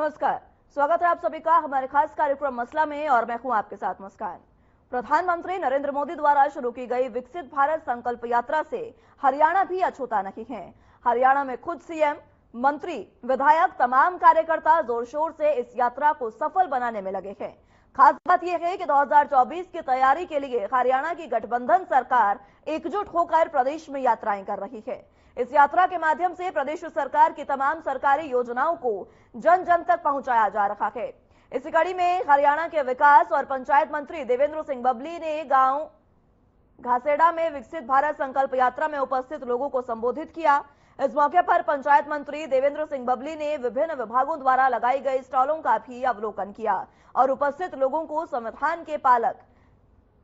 नमस्कार, स्वागत है आप सभी का हमारे खास कार्यक्रम मसला में और मैं हूं आपके साथ मुस्कान। प्रधानमंत्री नरेंद्र मोदी द्वारा शुरू की गई विकसित भारत संकल्प यात्रा से हरियाणा भी अछूता नहीं है। हरियाणा में खुद सीएम, मंत्री, विधायक, तमाम कार्यकर्ता जोर शोर से इस यात्रा को सफल बनाने में लगे हैं। खास बात यह है कि 2024 की तैयारी के लिए हरियाणा की गठबंधन सरकार एकजुट होकर प्रदेश में यात्राएं कर रही है। इस यात्रा के माध्यम से प्रदेश सरकार की तमाम सरकारी योजनाओं को जन जन तक पहुंचाया जा रहा है। इसी कड़ी में हरियाणा के विकास और पंचायत मंत्री देवेंद्र सिंह बबली ने गांव घासेड़ा में विकसित भारत संकल्प यात्रा में उपस्थित लोगों को संबोधित किया। इस मौके पर पंचायत मंत्री देवेंद्र सिंह बबली ने विभिन्न विभागों द्वारा लगाई गई स्टॉलों का भी अवलोकन किया और उपस्थित लोगों को संविधान के पालक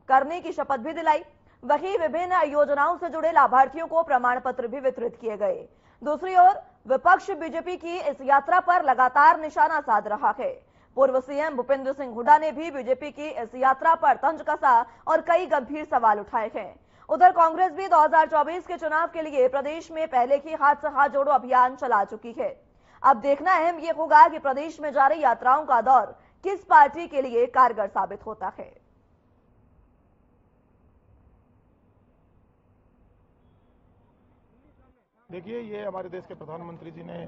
करने की शपथ भी दिलाई। वहीं विभिन्न योजनाओं से जुड़े लाभार्थियों को प्रमाण पत्र भी वितरित किए गए। दूसरी ओर विपक्ष बीजेपी की इस यात्रा पर लगातार निशाना साध रहा है। पूर्व सीएम भूपेंद्र सिंह हुड्डा ने भी बीजेपी की इस यात्रा पर तंज कसा और कई गंभीर सवाल उठाए हैं। उधर कांग्रेस भी 2024 के चुनाव के लिए प्रदेश में पहले ही हाथ से हाथ जोड़ो अभियान चला चुकी है। अब देखना अहम यह होगा कि प्रदेश में जारी यात्राओं का दौर किस पार्टी के लिए कारगर साबित होता है। देखिए, ये हमारे देश के प्रधानमंत्री जी ने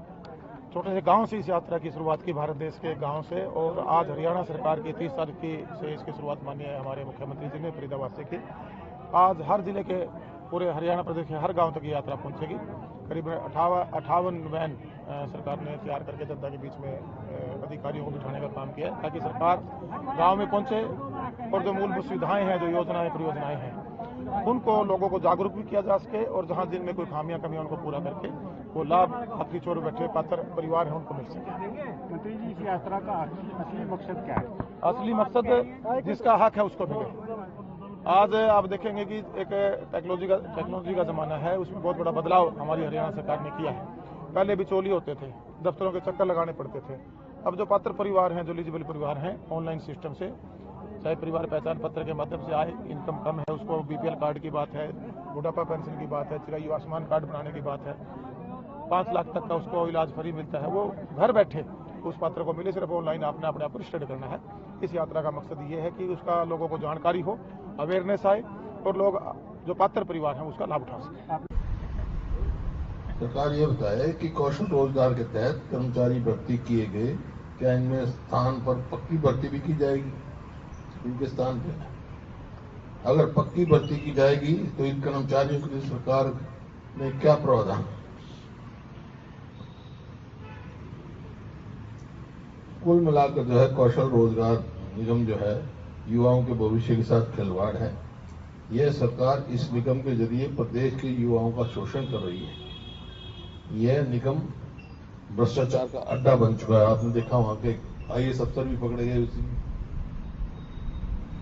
छोटे से गांव से इस यात्रा की शुरुआत की, भारत देश के गांव से, और आज हरियाणा सरकार की 30 तारीख से इसकी शुरुआत माननीय हमारे मुख्यमंत्री जी ने फरीदाबाद से की। आज हर जिले के, पूरे हरियाणा प्रदेश के हर गांव तक ये यात्रा पहुंचेगी। करीब 58 वैन सरकार ने तैयार करके जनता के बीच में अधिकारियों को बिठाने का काम किया है, ताकि सरकार गाँव में पहुंचे और जो मूलभूत सुविधाएं हैं, जो योजनाएं, परियोजनाएं हैं, उनको लोगों को जागरूक भी किया जा सके और जहां जिनमें कोई खामियां कमियां उनको पूरा करके वो लाभ आखिरी छोर बैठे पात्र परिवार है उनको मिल सके। मंत्री जी, इस यात्रा का असली मकसद क्या है? असली मकसद जिसका हक है उसको मिले। आज आप देखेंगे कि एक टेक्नोलॉजी का जमाना है, उसमें बहुत बड़ा बदलाव हमारी हरियाणा सरकार ने किया है। पहले बिचौलिए होते थे, दफ्तरों के चक्कर लगाने पड़ते थे। अब जो पात्र परिवार हैं, जो एलिजिबल परिवार हैं, ऑनलाइन सिस्टम से, चाहे परिवार पहचान पत्र के माध्यम से आए, इनकम कम है उसको बीपीएल कार्ड की बात है, बुढ़ापा पेंशन की बात है, चिरायु आयुष्मान कार्ड बनाने की बात है, 5 लाख तक का उसको इलाज फ्री मिलता है, वो घर बैठे उस पात्र को मिले। सिर्फ ऑनलाइन आपने अपने आप रजिस्टर्ड करना है। इस यात्रा का मकसद ये है कि उसका लोगों को जानकारी हो, अवेयरनेस आए और लोग जो पात्र परिवार हैं उसका लाभ उठा सकें। सरकार ये बताए कि कौशल रोजगार के तहत कर्मचारी भर्ती किए गए, क्या इनमें स्थान पर पक्की भर्ती भी की जाएगी? इनके स्थान पे अगर पक्की भर्ती की जाएगी तो इन कर्मचारियों के लिए सरकार ने क्या प्रावधान? कुल मिलाकर जो है कौशल रोजगार निगम जो है युवाओं के भविष्य के साथ खिलवाड़ है। यह सरकार इस निगम के जरिए प्रदेश के युवाओं का शोषण कर रही है। यह निगम भ्रष्टाचार का अड्डा बन चुका है। आपने देखा वहां के आईएएस अफसर भी पकड़े गए उसी,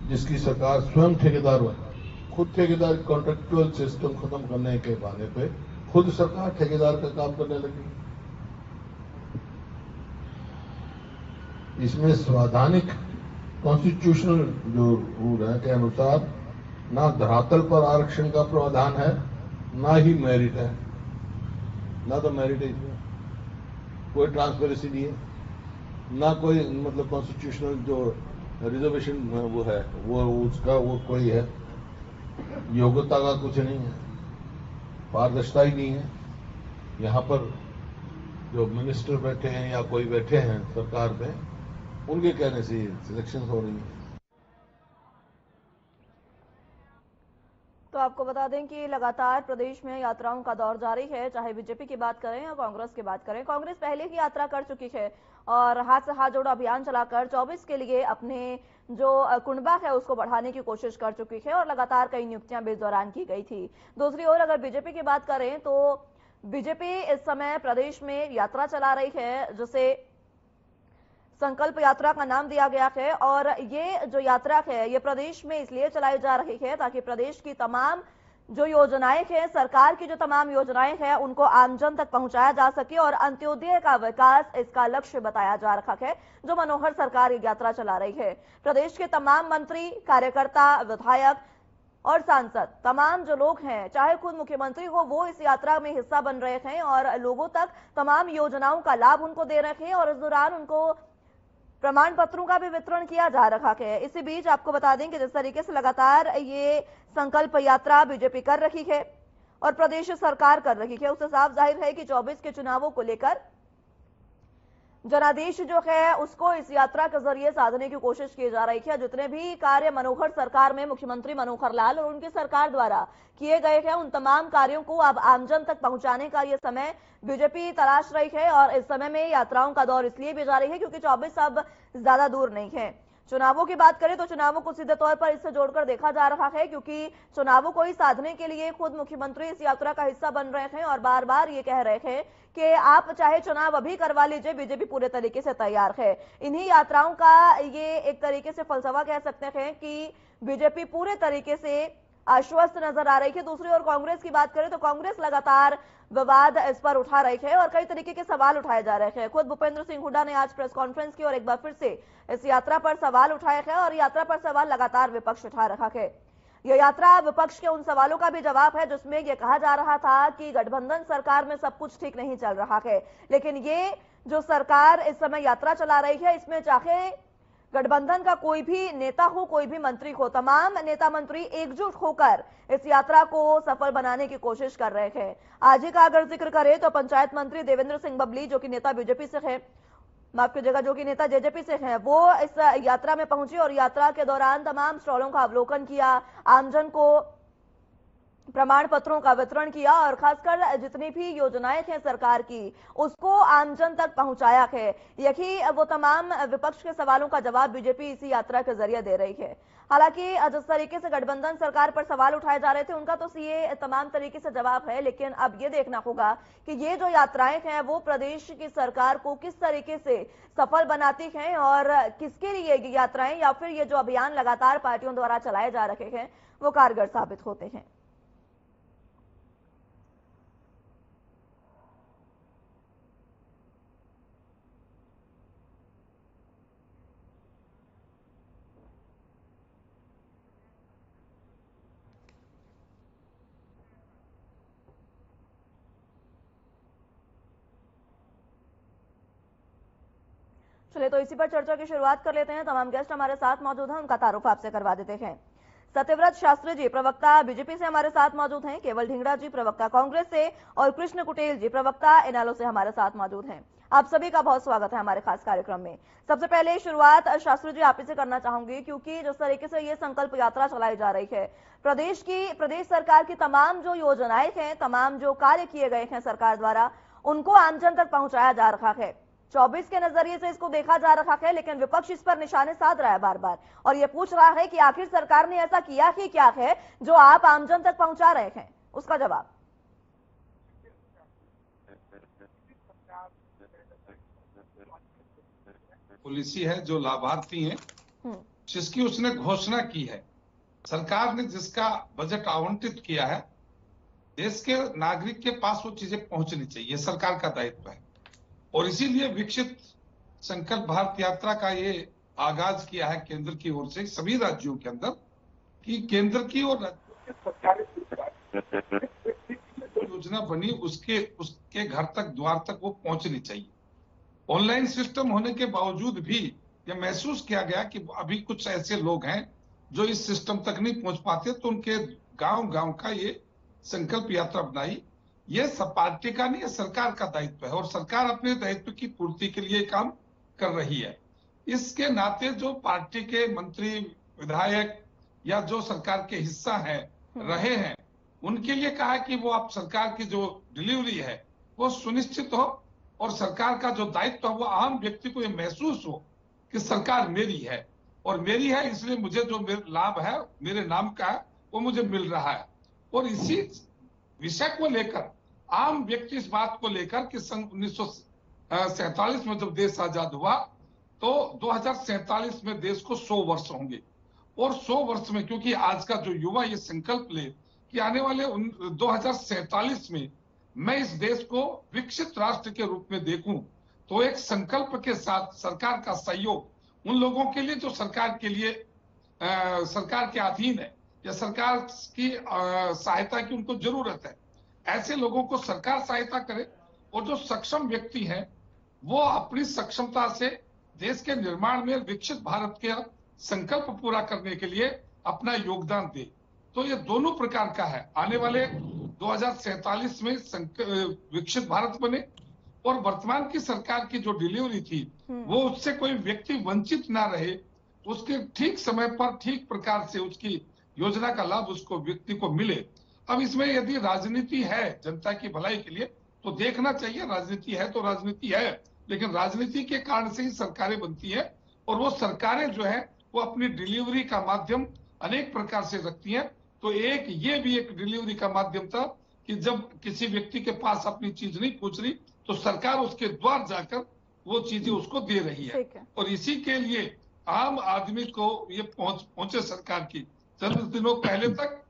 जिसकी सरकार स्वयं ठेकेदार बनी। खुद ठेकेदार कॉन्ट्रेक्चुअल सिस्टम खत्म करने के बहाने पे खुद सरकार ठेकेदार का काम करने लगी। इसमें संवैधानिक कॉन्स्टिट्यूशनल जो रूल है के अनुसार ना धरातल पर आरक्षण का प्रावधान है, ना ही मेरिट है, ना तो मेरिट है, इसमें कोई ट्रांसपेरेंसी नहीं है, ना कोई मतलब कॉन्स्टिट्यूशनल जो रिजर्वेशन वो है वो उसका वो कोई है, योग्यता का कुछ नहीं है, पारदर्शिता ही नहीं है। यहाँ पर जो मिनिस्टर बैठे हैं या कोई बैठे हैं सरकार में, उनके कहने से सिलेक्शन हो रही है। तो आपको बता दें कि लगातार प्रदेश में यात्राओं का दौर जारी है, चाहे बीजेपी की बात करें या कांग्रेस की बात करें। कांग्रेस पहले ही यात्रा कर चुकी है और हाथ से हाथ जोड़ो अभियान चलाकर 24 के लिए अपने जो कुंडबा है उसको बढ़ाने की कोशिश कर चुकी है और लगातार कई नियुक्तियां भी इस दौरान की गई थी। दूसरी ओर अगर बीजेपी की बात करें तो बीजेपी इस समय प्रदेश में यात्रा चला रही है, जिसे संकल्प यात्रा का नाम दिया गया है। और ये जो यात्रा है ये प्रदेश में इसलिए चलाई जा रही है ताकि प्रदेश की तमाम जो योजनाएं हैं, सरकार की जो तमाम योजनाएं हैं, उनको आमजन तक पहुंचाया जा सके और अंत्योदय का विकास इसका लक्ष्य बताया जा रहा है, जो मनोहर सरकार ये यात्रा चला रही है। प्रदेश के तमाम मंत्री, कार्यकर्ता, विधायक और सांसद, तमाम जो लोग हैं, चाहे खुद मुख्यमंत्री हो, वो इस यात्रा में हिस्सा बन रहे थे और लोगों तक तमाम योजनाओं का लाभ उनको दे रहे थे और इस दौरान उनको प्रमाण पत्रों का भी वितरण किया जा रहा है। इसी बीच आपको बता दें कि जिस तरीके से लगातार ये संकल्प यात्रा बीजेपी कर रही है और प्रदेश सरकार कर रही है, उससे साफ जाहिर है कि 24 के चुनावों को लेकर जनादेश जो है उसको इस यात्रा के जरिए साधने की कोशिश की जा रही है। जितने भी कार्य मनोहर सरकार में मुख्यमंत्री मनोहर लाल और उनकी सरकार द्वारा किए गए हैं, उन तमाम कार्यों को अब आमजन तक पहुंचाने का ये समय बीजेपी तलाश रही है और इस समय में यात्राओं का दौर इसलिए भी जारी है क्योंकि 24 अब ज्यादा दूर नहीं है। चुनावों की बात करें तो चुनावों को सीधे तौर पर इससे जोड़कर देखा जा रहा है क्योंकि चुनावों को ही साधने के लिए खुद मुख्यमंत्री इस यात्रा का हिस्सा बन रहे थे और बार बार ये कह रहे थे कि आप चाहे चुनाव अभी करवा लीजिए, बीजेपी पूरे तरीके से तैयार है। इन्हीं यात्राओं का ये एक तरीके से फलसफा कह सकते हैं कि बीजेपी पूरे तरीके से आश्वस्त नजर आ रही है। दूसरी ओर कांग्रेस की बात करें तो कांग्रेस लगातार विवाद इस पर उठा रही है और कई तरीके के सवाल उठाए जा रहे हैं। खुद भूपेंद्र सिंह हुड्डा ने आज प्रेस कॉन्फ्रेंस की और एक बार फिर से इस यात्रा पर सवाल उठाए हैं और यात्रा पर सवाल लगातार विपक्ष उठा रहा है। यह यात्रा विपक्ष के उन सवालों का भी जवाब है जिसमें यह कहा जा रहा था कि गठबंधन सरकार में सब कुछ ठीक नहीं चल रहा है, लेकिन ये जो सरकार इस समय यात्रा चला रही है इसमें चाहे गठबंधन का कोई भी नेता हो, कोई भी मंत्री हो, तमाम नेता मंत्री एकजुट होकर इस यात्रा को सफल बनाने की कोशिश कर रहे हैं। आज ही का अगर जिक्र करें तो पंचायत मंत्री देवेंद्र सिंह बबली जो कि नेता बीजेपी से है, माफ कीजिएगा, जो कि नेता जेजेपी से हैं, वो इस यात्रा में पहुंचे और यात्रा के दौरान तमाम स्टॉलों का अवलोकन किया, आमजन को प्रमाण पत्रों का वितरण किया और खासकर जितनी भी योजनाएं हैं सरकार की उसको आमजन तक पहुंचाया है। यही वो तमाम विपक्ष के सवालों का जवाब बीजेपी इसी यात्रा के जरिए दे रही है। हालांकि जिस तरीके से गठबंधन सरकार पर सवाल उठाए जा रहे थे उनका तो ये तमाम तरीके से जवाब है, लेकिन अब ये देखना होगा कि ये जो यात्राएं हैं वो प्रदेश की सरकार को किस तरीके से सफल बनाती हैं और किसके लिए ये यात्राएं या फिर ये जो अभियान लगातार पार्टियों द्वारा चलाए जा रहे हैं वो कारगर साबित होते हैं। चलिए तो इसी पर चर्चा की शुरुआत कर लेते हैं। तमाम गेस्ट हमारे साथ मौजूद हैं, उनका तारुफ आपसे करवा देते हैं। सत्यव्रत शास्त्री जी प्रवक्ता बीजेपी से हमारे साथ मौजूद हैं, केवल ढींगरा जी प्रवक्ता कांग्रेस से और कृष्ण कुटेल जी प्रवक्ता इनेलो से हमारे साथ मौजूद हैं। आप सभी का बहुत स्वागत है हमारे खास कार्यक्रम में। सबसे पहले शुरुआत शास्त्री जी आप ही से करना चाहूंगी क्योंकि जिस तरीके से ये संकल्प यात्रा चलाई जा रही है, प्रदेश सरकार की तमाम जो योजनाएं हैं, तमाम जो कार्य किए गए हैं सरकार द्वारा, उनको आमजन तक पहुंचाया जा रहा है। 24 के नजरिए से इसको देखा जा रहा है, लेकिन विपक्ष इस पर निशाने साध रहा है बार बार और ये पूछ रहा है कि आखिर सरकार ने ऐसा किया ही क्या है जो आप आमजन तक पहुंचा रहे हैं। उसका जवाब पॉलिसी है जो लाभार्थी हैं, जिसकी उसने घोषणा की है। सरकार ने जिसका बजट आवंटित किया है, देश के नागरिक के पास वो चीजें पहुंचनी चाहिए, सरकार का दायित्व है। और इसीलिए विकसित संकल्प भारत यात्रा का ये आगाज किया है केंद्र की ओर से सभी राज्यों के अंदर कि केंद्र की और राज्यों के सरकारी योजना बनी उसके घर तक, द्वार तक वो पहुंचनी चाहिए। ऑनलाइन सिस्टम होने के बावजूद भी यह महसूस किया गया कि अभी कुछ ऐसे लोग हैं जो इस सिस्टम तक नहीं पहुंच पाते, तो उनके गांव का ये संकल्प यात्रा बनाई। ये सब पार्टी का नहीं, सरकार का दायित्व है और सरकार अपने दायित्व की पूर्ति के लिए काम कर रही है। इसके नाते जो पार्टी के मंत्री, विधायक या जो सरकार के हिस्सा हैं रहे हैं, उनके लिए कहा कि वो आप सरकार की जो डिलीवरी है वो सुनिश्चित हो और सरकार का जो दायित्व है वो आम व्यक्ति को ये महसूस हो कि सरकार मेरी है और मेरी है, इसलिए मुझे जो लाभ है मेरे नाम का है वो मुझे मिल रहा है। और इसी विषय को लेकर आम व्यक्ति इस बात को लेकर कि सन 1947 में जब देश आजाद हुआ तो 2047 में देश को 100 वर्ष होंगे और 100 वर्ष में क्योंकि आज का जो युवा ये संकल्प ले कि आने वाले 2047 में मैं इस देश को विकसित राष्ट्र के रूप में देखूं, तो एक संकल्प के साथ सरकार का सहयोग उन लोगों के लिए जो सरकार के अधीन है, या सरकार की सहायता की उनको जरूरत है, ऐसे लोगों को सरकार सहायता करे और जो सक्षम व्यक्ति हैं वो अपनी सक्षमता से देश के निर्माण में विकसित भारत के संकल्प पूरा करने के लिए अपना योगदान दे। तो ये दोनों प्रकार का है। आने वाले 2047 में विकसित भारत बने और वर्तमान की सरकार की जो डिलीवरी थी वो उससे कोई व्यक्ति वंचित ना रहे, उसके ठीक समय पर ठीक प्रकार से उसकी योजना का लाभ उसको व्यक्ति को मिले। अब इसमें यदि राजनीति है जनता की भलाई के लिए तो देखना चाहिए, राजनीति है तो राजनीति है, लेकिन राजनीति के कारण से ही सरकारें बनती है और वो सरकारें जो है वो अपनी डिलीवरी का माध्यम अनेक प्रकार से रखती हैं। तो ये भी एक डिलीवरी का माध्यम था कि जब किसी व्यक्ति के पास अपनी चीज नहीं पहुंच रही तो सरकार उसके द्वार जाकर वो चीजें उसको दे रही है। और इसी के लिए आम आदमी को ये पहुंचे सरकार की। चंद दिनों पहले तक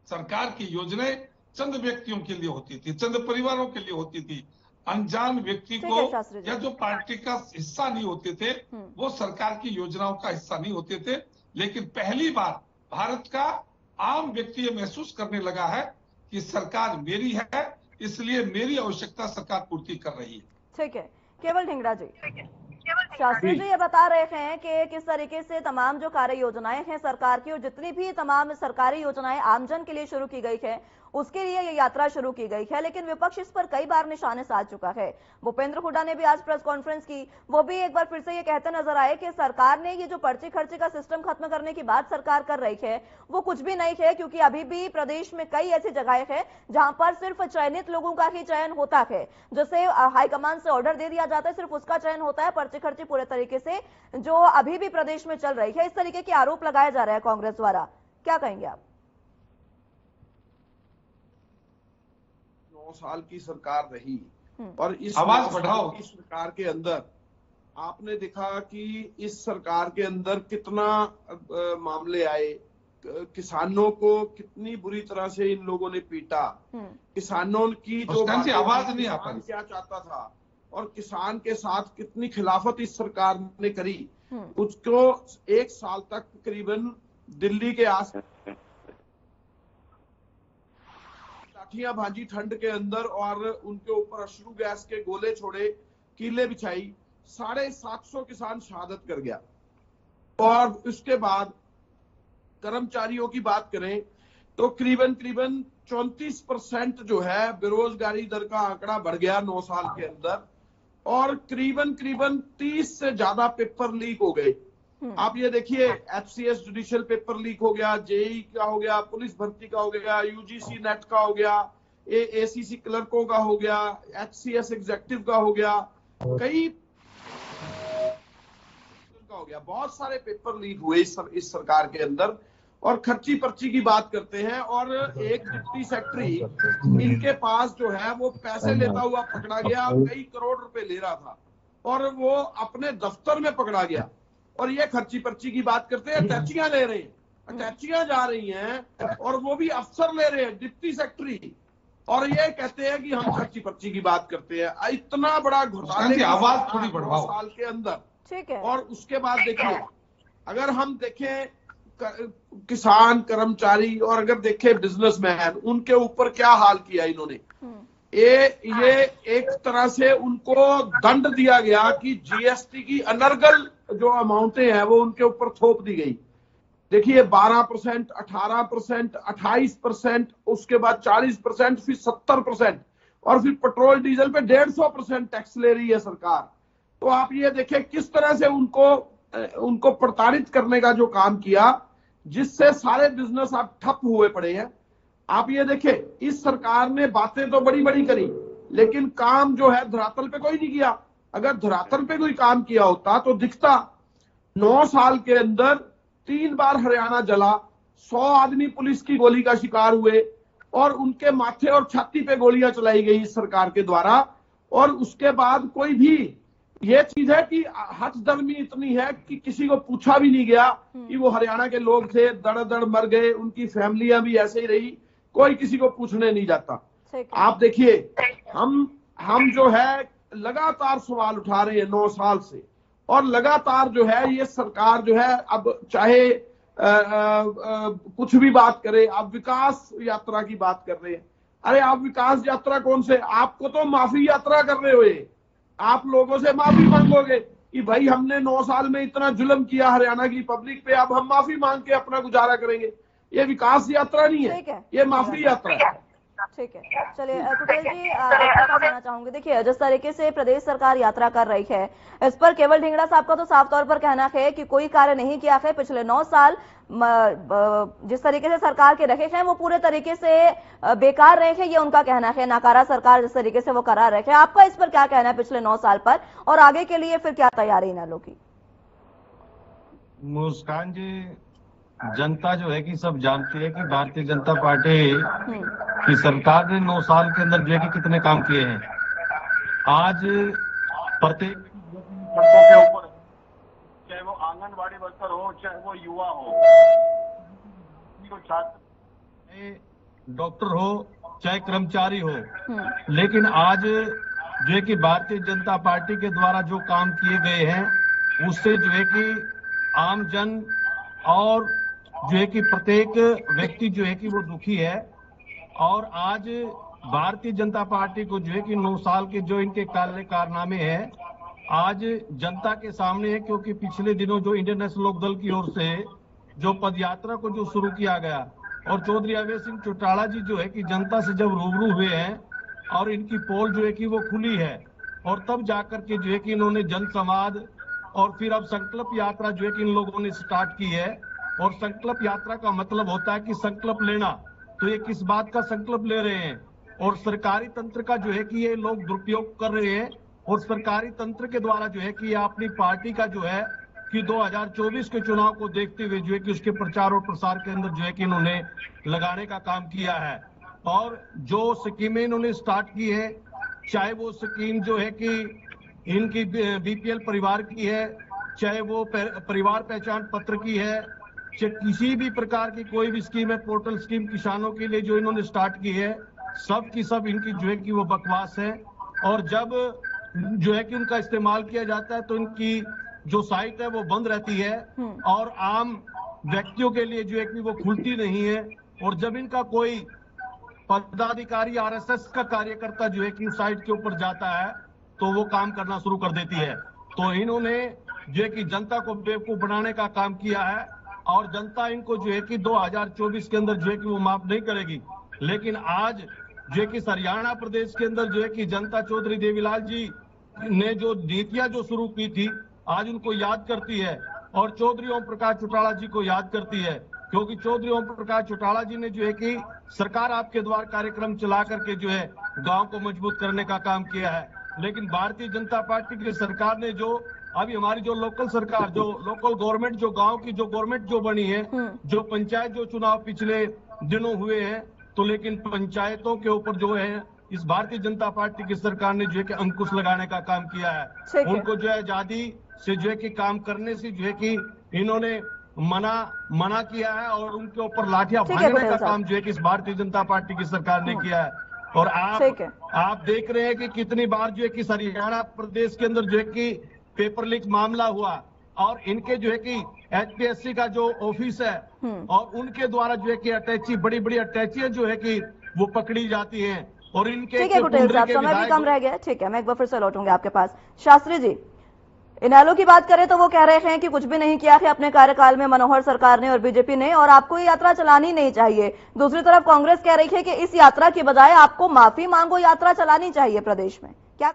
सरकार की योजनाएं चंद व्यक्तियों के लिए होती थी, चंद परिवारों के लिए होती थी, अनजान व्यक्ति को या जो पार्टी का हिस्सा नहीं होते थे वो सरकार की योजनाओं का हिस्सा नहीं होते थे। लेकिन पहली बार भारत का आम व्यक्ति ये महसूस करने लगा है कि सरकार मेरी है, इसलिए मेरी आवश्यकता सरकार पूर्ति कर रही है। ठीक है, केवल ढिंगरा जी, शास्त्री जी ये बता रहे हैं कि किस तरीके से तमाम जो कार्य योजनाएं हैं सरकार की और जितनी भी तमाम सरकारी योजनाएं आमजन के लिए शुरू की गई है उसके लिए ये यात्रा शुरू की गई है, लेकिन विपक्ष इस पर कई बार निशाने साध चुका है। भूपेंद्र हुड्डा ने भी आज प्रेस कॉन्फ्रेंस की, वो भी एक बार फिर से ये कहते नजर आए कि सरकार ने ये जो पर्ची खर्चे का सिस्टम खत्म करने की बात सरकार कर रही है वो कुछ भी नहीं है, क्योंकि अभी भी प्रदेश में कई ऐसी जगहें हैं जहां पर सिर्फ चयनित लोगों का ही चयन होता है, जैसे हाईकमान से ऑर्डर दे दिया जाता है, सिर्फ उसका चयन होता है, पर्ची खर्ची पूरे तरीके से जो अभी भी प्रदेश में चल रही है। इस तरीके के आरोप लगाया जा रहा है कांग्रेस द्वारा, क्या कहेंगे आप? 9 साल की सरकार रही और इस आवाज बढ़ाओ की सरकार के अंदर आपने देखा कि इस सरकार के अंदर कितना मामले आए, किसानों को कितनी बुरी तरह से इन लोगों ने पीटा, किसानों की जो आवाज नहीं आ पाई क्या चाहता था और किसान के साथ कितनी खिलाफत इस सरकार ने करी, उसको 1 साल तक तकरीबन दिल्ली के आस लाठियां भांजी ठंड के अंदर और उनके ऊपर अश्रु गैस के गोले छोड़े, कीले बिछाई, 750 किसान शहादत कर गया। और उसके बाद कर्मचारियों की बात करें तो करीबन 34% जो है बेरोजगारी दर का आंकड़ा बढ़ गया 9 साल के अंदर और करीबन 30 से ज्यादा पेपर लीक हो गए। आप ये देखिए, एचसीएस जुडिशियल पेपर लीक हो गया, जेई का हो गया, पुलिस भर्ती का हो गया, यूजीसी नेट का हो गया, एसीसी क्लर्कों का हो गया, एचसीएस एग्जीक्यूटिव का हो गया, कई का हो गया, बहुत सारे पेपर लीक हुए इस सरकार के अंदर। और खर्ची पर्ची की बात करते हैं और एक डिप्टी सेक्रेटरी इनके पास जो है वो पैसे लेता हुआ पकड़ा गया, कई करोड़ रुपए ले रहा था और वो अपने दफ्तर में पकड़ा गया। और ये खर्ची पर्ची की बात करते हैं, अटैचियां ले रहे हैं, अटैचियां जा रही हैं और वो भी अफसर ले रहे हैं, डिप्टी सेक्रेटरी, और ये कहते हैं कि हम खर्ची पर्ची की बात करते हैं। इतना बड़ा घोटाले की आवाज थोड़ी बढ़ाओ 9 साल के अंदर। ठीक है। और उसके बाद देखिए, अगर हम देखें किसान, कर्मचारी और अगर देखें बिजनेसमैन, उनके ऊपर क्या हाल किया इन्होंने। ये एक तरह से उनको दंड दिया गया कि जीएसटी की अनर्गल जो अमाउंटें हैं वो उनके ऊपर थोप दी गई। देखिए 12%, 18%, 28%, उसके बाद 40%, फिर 70% और फिर पेट्रोल डीजल पे 150% टैक्स ले रही है सरकार। तो आप ये देखें किस तरह से उनको प्रताड़ित करने का जो काम किया, जिससे सारे बिजनेस आप ठप हुए पड़े हैं। आप ये देखें, इस सरकार ने बातें तो बड़ी बड़ी करी लेकिन काम जो है धरातल पे कोई नहीं किया। अगर धरातल पे कोई काम किया होता तो दिखता। 9 साल के अंदर 3 बार हरियाणा जला, 100 आदमी पुलिस की गोली का शिकार हुए और उनके माथे और छाती पे गोलियां चलाई गई इस सरकार के द्वारा। और उसके बाद कोई भी ये चीज है कि हठधर्मी इतनी है कि किसी को पूछा भी नहीं गया कि वो हरियाणा के लोग थे, दड़ दड़ मर गए, उनकी फैमिलियां भी ऐसे ही रही, कोई किसी को पूछने नहीं जाता। आप देखिए, हम जो है लगातार सवाल उठा रहे हैं 9 साल से और लगातार जो है ये सरकार जो है, अब चाहे कुछ भी बात करें, आप विकास यात्रा की बात कर रहे हैं। अरे आप विकास यात्रा कौन से, आपको तो माफी यात्रा कर रहे हो। ये आप लोगों से माफी मांगोगे कि भाई हमने 9 साल में इतना जुल्म किया हरियाणा की पब्लिक पे, अब हम माफी मांग के अपना गुजारा करेंगे। ये विकास यात्रा नहीं है, ये माफी यात्रा है। ठीक है, चलिए कुटेल जी आपके पास आना चाहूंगी। देखिए जिस तरीके से प्रदेश सरकार यात्रा कर रही है, इस पर केवल ढींगड़ा साहब का तो साफ तौर पर कहना है कि कोई कार्य नहीं किया है। पिछले 9 साल जिस तरीके से सरकार के रहे हैं वो पूरे तरीके से बेकार रहे हैं, ये उनका कहना है। नाकारा सरकार जिस तरीके से वो करा रहे हैं, आपका इस पर क्या कहना है पिछले 9 साल पर, और आगे के लिए फिर क्या तैयारी इनेलो की? मुस्कान जी, जनता जो है कि सब जानती है कि भारतीय जनता पार्टी की सरकार ने 9 साल के अंदर जो है कि कितने काम किए हैं। आज प्रत्येक सड़कों के ऊपर, चाहे वो आंगनबाड़ी वर्कर हो, चाहे वो युवा हो, छात्र, डॉक्टर हो, चाहे कर्मचारी हो, लेकिन आज जो है कि भारतीय जनता पार्टी के द्वारा जो काम किए गए हैं उससे जो है कि आम जन और जो है कि प्रत्येक व्यक्ति जो है कि वो दुखी है। और आज भारतीय जनता पार्टी को जो है कि 9 साल के जो इनके कारनामे हैं आज जनता के सामने है, क्योंकि पिछले दिनों जो इंडियन नेशनल लोकदल की ओर से जो पदयात्रा को जो शुरू किया गया और चौधरी अवैध सिंह चौटाला जी जो है कि जनता से जब रूबरू हुए हैं और इनकी पोल जो है कि वो खुली है और तब जाकर के जो है कि इन्होंने जन संवाद और फिर अब संकल्प यात्रा जो है कि इन लोगों ने स्टार्ट की है। और संकल्प यात्रा का मतलब होता है कि संकल्प लेना, तो ये किस बात का संकल्प ले रहे हैं और सरकारी तंत्र का जो है कि ये लोग दुरुपयोग कर रहे हैं और सरकारी तंत्र के द्वारा जो है कि अपनी पार्टी का जो है कि 2024 के चुनाव को देखते हुए जो है कि उसके प्रचार और प्रसार के अंदर जो है कि इन्होंने लगाने का काम किया है। और जो स्कीमें इन्होंने स्टार्ट की है, चाहे वो स्कीम जो है कि इनकी बीपीएल परिवार की है, चाहे वो परिवार पहचान पत्र की है, चाहे किसी भी प्रकार की कोई भी स्कीम है, पोर्टल स्कीम किसानों के लिए जो इन्होंने स्टार्ट की है, सब की सब इनकी जो है कि वो बकवास है। और जब जो है कि उनका इस्तेमाल किया जाता है तो इनकी जो साइट है वो बंद रहती है और आम व्यक्तियों के लिए जो है कि वो खुलती नहीं है। और जब इनका कोई पदाधिकारी आरएसएस का कार्यकर्ता जो है कि उस साइट के ऊपर जाता है तो वो काम करना शुरू कर देती है। तो इन्होंने जो है कि जनता को बेवकूफ बनाने का काम किया है और जनता इनको जो है कि 2024 के अंदर जो है कि वो माफ नहीं करेगी। लेकिन आज जो है कि हरियाणा प्रदेश के अंदर जो है कि जनता चौधरी देवीलाल जी ने जो नीतियां जो शुरू की थी आज उनको याद करती है और चौधरी ओम प्रकाश चौटाला जी को याद करती है, क्योंकि चौधरी ओम प्रकाश चौटाला जी ने जो है कि सरकार आपके द्वार कार्यक्रम चला करके जो है गांव को मजबूत करने का काम किया है। लेकिन भारतीय जनता पार्टी की सरकार ने जो अभी हमारी जो लोकल सरकार, जो लोकल गवर्नमेंट, जो गांव की जो गवर्नमेंट जो बनी है, जो पंचायत जो चुनाव पिछले दिनों हुए हैं, तो लेकिन पंचायतों के ऊपर जो है इस भारतीय जनता पार्टी की सरकार ने जो है कि अंकुश लगाने का काम किया है। उनको जो है आजादी से जो है कि काम करने से जो है कि इन्होंने मना किया है और उनके ऊपर लाठियां भागने का काम जो है कि इस भारतीय जनता पार्टी की सरकार ने किया है। और आप देख रहे हैं कि कितनी बार जो है कि हरियाणा प्रदेश के अंदर जो है कि पेपर लीक मामला हुआ और इनके जो है कि एचपीएससी का जो ऑफिस है और उनके द्वारा जो है कि अटैची, बड़ी बड़ी अटैचियां जो है कि वो पकड़ी जाती हैं और इनके ठीक है कुटेल साहब, समय भी कम रह गया। ठीक है, मैं एक बार फिर से लौटूंगी आपके पास। शास्त्री जी, इनेलो की बात करें तो वो कह रहे हैं कि कुछ भी नहीं किया है अपने कार्यकाल में मनोहर सरकार ने और बीजेपी ने, और आपको ये यात्रा चलानी नहीं चाहिए। दूसरी तरफ कांग्रेस कह रही है कि इस यात्रा की बजाय आपको माफी मांगो यात्रा चलानी चाहिए प्रदेश में। क्या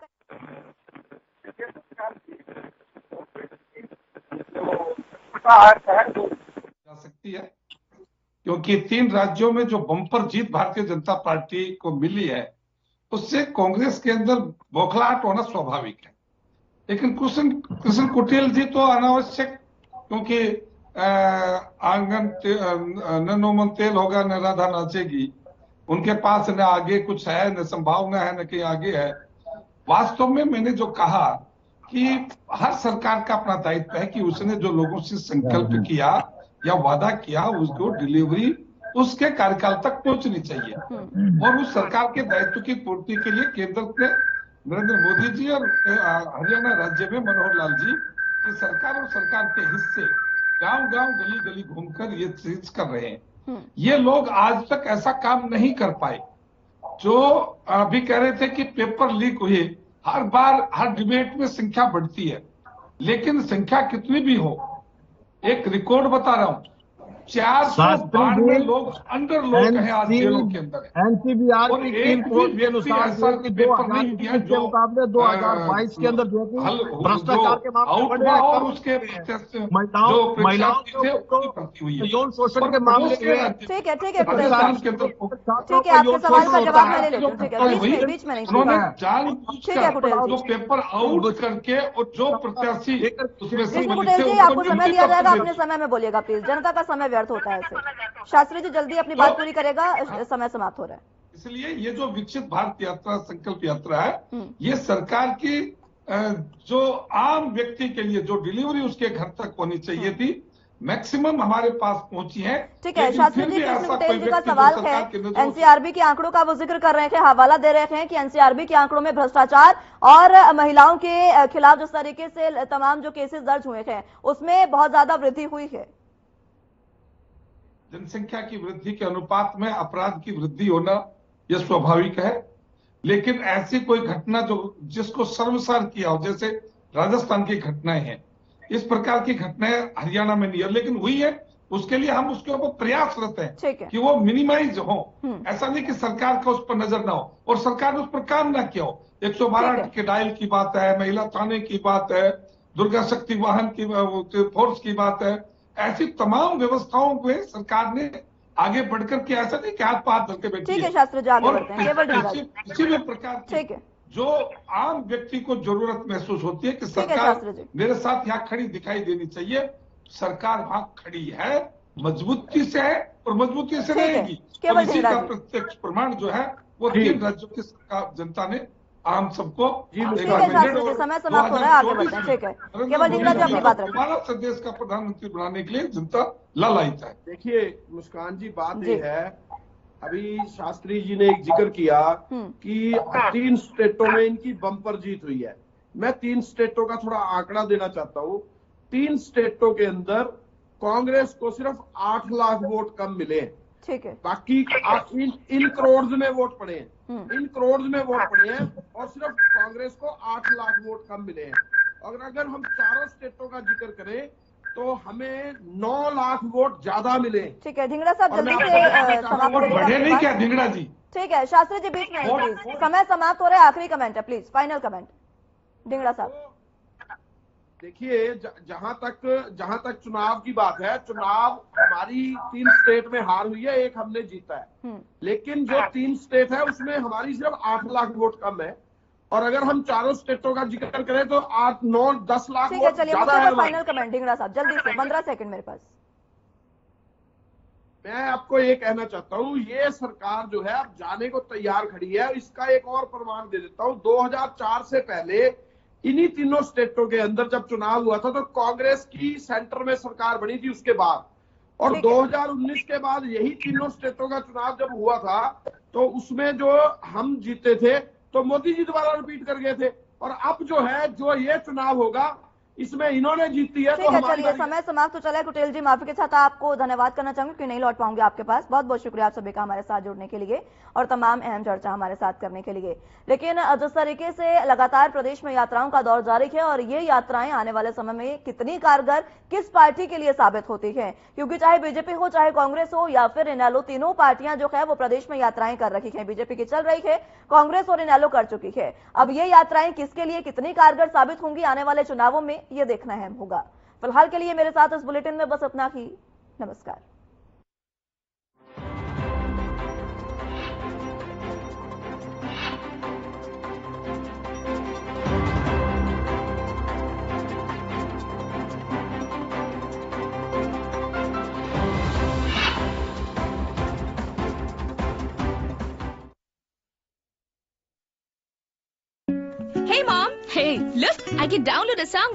जा सकती है, क्योंकि 3 राज्यों में जो बम्पर जीत भारतीय जनता पार्टी को मिली है उससे कांग्रेस के अंदर बौखलाहट होना स्वाभाविक है। लेकिन कृष्ण कुटेल जी तो अनावश्यक, क्योंकि आंगन न नोमन तेल होगा न राधा नाचेगी, उनके पास न आगे कुछ है, न संभावना है, न कहीं आगे है। वास्तव में मैंने जो कहा कि हर सरकार का अपना दायित्व है कि उसने जो लोगों से संकल्प किया या वादा किया उसको डिलीवरी उसके कार्यकाल तक पहुंचनी चाहिए। और उस सरकार के दायित्व की पूर्ति के लिए केंद्र में नरेंद्र मोदी जी और हरियाणा राज्य में मनोहर लाल जी की सरकार और सरकार के हिस्से गांव गांव गली गली घूमकर ये चीज कर रहे हैं। ये लोग आज तक ऐसा काम नहीं कर पाए। जो अभी कह रहे थे कि पेपर लीक हुए, हर बार हर डिबेट में संख्या बढ़ती है, लेकिन संख्या कितनी भी हो, एक रिकॉर्ड बता रहा हूं, 492 लोग अंडर लोग हैं आज जेलों के अंदर। एनसीबीआर और की एक टीम भी के अनुसार ऐसा पेपर नहीं किया जो मुकाबले 2022 के अंदर जो भ्रष्टाचार के मामले बढ़े हैं, और उसके महिलाओं थे उसकी भर्ती हुई है, यौन शोषण के मामले में। ठीक है ठीक है के अंदर ठीक है, आपके सवाल का जवाब मैं ले लेती हूँ। ठीक है, बीच में नहीं। उन्होंने ठीक है जानबूझकर कुटेल जी। जो पेपर आउट करके और जो प्रत्याशी उसमें विष्णु कुटेल जी, आपको समय दिया जाएगा, अपने समय में बोलिएगा प्लीज, जनता का समय व्यर्थ होता है ऐसे। शास्त्री जी जल्दी अपनी बात पूरी करेगा, समय समाप्त हो रहा है। इसलिए ये जो विकसित भारत यात्रा, संकल्प यात्रा है, ये सरकार की जो आम व्यक्ति के लिए जो डिलीवरी उसके घर तक होनी चाहिए थी, मैक्सिमम हमारे पास पहुंची है। ठीक है शास्त्री जी, कृष्ण कुटेल जी का सवाल है, एनसीआरबी के आंकड़ों का वो जिक्र कर रहे थे, हवाला दे रहे थे कि एनसीआरबी के आंकड़ों में भ्रष्टाचार और महिलाओं के खिलाफ जिस तरीके से तमाम जो केसेस दर्ज हुए थे उसमें बहुत ज्यादा वृद्धि हुई है। जनसंख्या की वृद्धि के अनुपात में अपराध की वृद्धि होना यह स्वाभाविक है, लेकिन ऐसी कोई घटना जो जिसको सर्वसार किया हो, जैसे राजस्थान की घटनाएं हैं, इस प्रकार की घटनाएं हरियाणा में नहीं है, लेकिन हुई है। उसके लिए हम उसके ऊपर प्रयासरत हैं कि वो मिनिमाइज हो। ऐसा नहीं कि सरकार का उस पर नजर ना हो और सरकार ने उस पर काम ना किया हो। 112 के डायल की बात है, महिला थाने की बात है, दुर्गा शक्ति वाहन की फोर्स की बात है, ऐसी तमाम व्यवस्थाओं में सरकार ने आगे बढ़कर के, ऐसा नहीं कि हाथ पाथ धर के बैठी है। ठीक है शास्त्री जी, आगे बढ़ते हैं। केवल किसी भी प्रकार ठीक है जो आम व्यक्ति को जरूरत महसूस होती है कि सरकार मेरे साथ यहाँ खड़ी दिखाई देनी चाहिए, सरकार वहां खड़ी है, मजबूती से है और मजबूती से रहेगी। और इसी का प्रत्यक्ष प्रमाण जो है वो 3 राज्यों की सरकार, जनता ने आम सबको समय समाप्त हो रहा है, आगे बढ़ते हैं। ठीक है, केवल ढींगरा जी अपनी बात रखें। हमारा देश का प्रधानमंत्री बनाने के लिए जनता लालायित है। देखिए मुस्कान जी, बात ये है, अभी शास्त्री जी ने एक जिक्र किया कि 3 स्टेटों में इनकी बम्पर जीत हुई है। मैं 3 स्टेटों का थोड़ा आंकड़ा देना चाहता हूँ। 3 स्टेटों के अंदर कांग्रेस को सिर्फ 8 लाख वोट कम मिले हैं। ठीक है, बाकी इन करोड़ में वोट पड़े हैं, इन करोड़ में वोट पड़े हैं और सिर्फ कांग्रेस को 8 लाख वोट कम मिले हैं। अगर हम चारों स्टेटों का जिक्र करें तो हमें 9 लाख वोट ज्यादा मिले। ठीक है ढींगरा साहब, जल्दी से समाप्त बढ़े नहीं क्या ढींगरा जी? ठीक है शास्त्री जी, बीच में प्लीज, समय समाप्त हो रहा है, आखिरी कमेंट है प्लीज, फाइनल कमेंट ढींगरा साहब। देखिए जहां तक चुनाव की बात है, चुनाव हमारी 3 स्टेट में हार हुई है, एक हमने जीता है, लेकिन जो 3 स्टेट है उसमें हमारी सिर्फ 8 लाख वोट कम है। और अगर हम चारों स्टेटों का जिक्र करें तो 8, 9, 10 लाख वोट ज्यादा है। फाइनल कमेंट ढींगरा साहब, जल्दी से, 15 सेकंड मेरे पास। मैं आपको ये कहना चाहता हूँ, ये सरकार जो है अब जाने को तैयार खड़ी है। इसका एक और प्रमाण दे देता हूँ। 2004 से पहले इन्हीं तीनों स्टेटों के अंदर जब चुनाव हुआ था तो कांग्रेस की सेंटर में सरकार बनी थी उसके बाद, और 2019 के बाद यही तीनों स्टेटों का चुनाव जब हुआ था तो उसमें जो हम जीते थे तो मोदी जी दोबारा रिपीट कर गए थे। और अब जो है, जो ये चुनाव होगा इसमें इन्होंने जीती है। ठीक है, चलिए समय समाप्त हो चला है। कुटेल जी, माफी के साथ आपको धन्यवाद करना चाहूंगी कि नहीं लौट पाऊंगी आपके पास। बहुत बहुत शुक्रिया आप सभी का हमारे साथ जुड़ने के लिए और तमाम अहम चर्चा हमारे साथ करने के लिए। लेकिन जिस तरीके से लगातार प्रदेश में यात्राओं का दौर जारी है और ये यात्राएं आने वाले समय में कितनी कारगर किस पार्टी के लिए साबित होती है, क्योंकि चाहे बीजेपी हो, चाहे कांग्रेस हो या फिर इनेलो, तीनों पार्टियां जो है वो प्रदेश में यात्राएं कर रही है। बीजेपी की चल रही है, कांग्रेस और इनेलो कर चुकी है। अब ये यात्राएं किसके लिए कितनी कारगर साबित होंगी आने वाले चुनावों में, ये देखना अहम होगा। फिलहाल के लिए मेरे साथ इस बुलेटिन में बस इतना ही। नमस्कार। Hey mom, hey, look, I can download a song